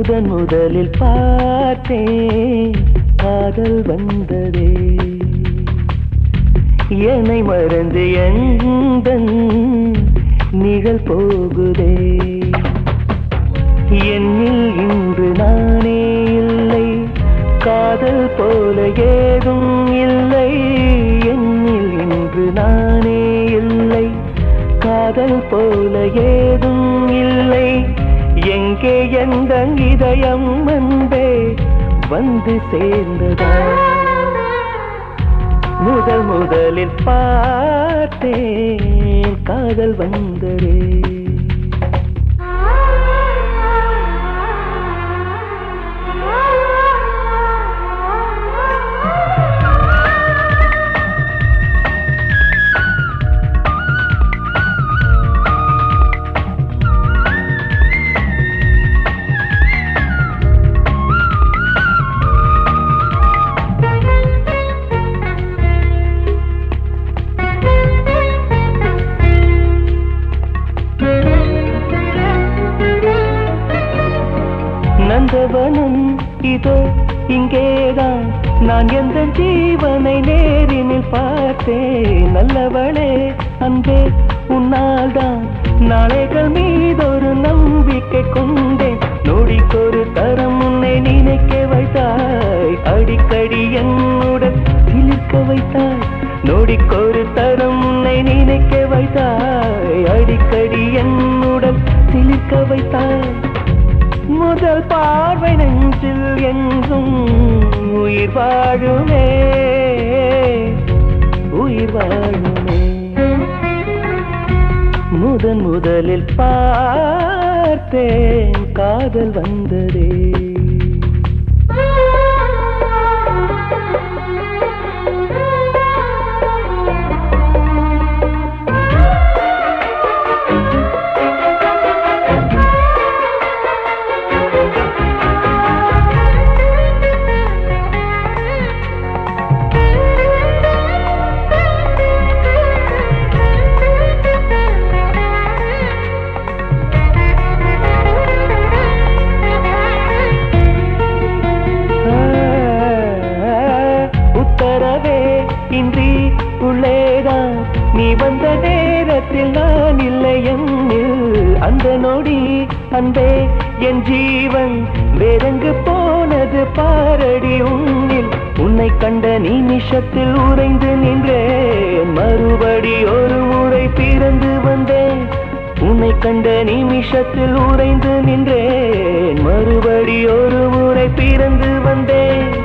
முதலில் பார்த்தேன் காதல் வந்ததே என்னை மறந்து எந்தன் நிழல் போகுதே என்னில் இன்று நானே இல்லை காதல் போல ஏதும் இல்லை என்னில் இன்று நானே இல்லை காதல் போல ஏதும் இல்லை எங்கே எந்த இதயம் அன்பே வந்து சேர்ந்ததா முதலில் பார்த்தேன் காதல் வந்ததே நந்தவனம் இதோ இங்கேதான் நான் எந்த ஜீவனை நேரினில் பார்த்தேன் நல்லவளே அன்பே உன்னால் தான் நாளைகள் மீதொரு நம்பிக்கை கொண்டேன் நொடிக்கொரு தரம் உன்னை நினைக்க வைத்தாய் அடிக்கடி என்னுடன் சிலிர்க்க வைத்தாய் நொடிக்கொரு தரம் உன்னை நினைக்க வைத்தாய் அடிக்கடி என்னுடன் சிலிர்க்க வைத்தாய் முதல் பார்வை நெஞ்சில் என்றும் உயிர் வாழுமே உயிர் வாழுமே முதலில் பார்த்தேன் காதல் வந்ததே இன்றி உள்ளேதான் நீ வந்த நேரத்தில் நான் இல்லை என்னில் அந்த நொடி அன்பே என் ஜீவன் வேறெங்கு போனது பாரடி உன்னில் உன்னை கண்ட நிமிஷத்தில் உறைந்து நின்றேன் மறுபடி ஒரு முறை பிறந்து வந்தேன் உன்னை கண்ட நிமிஷத்தில் உறைந்து நின்றேன் மறுபடி ஒரு முறை பிறந்து வந்தேன்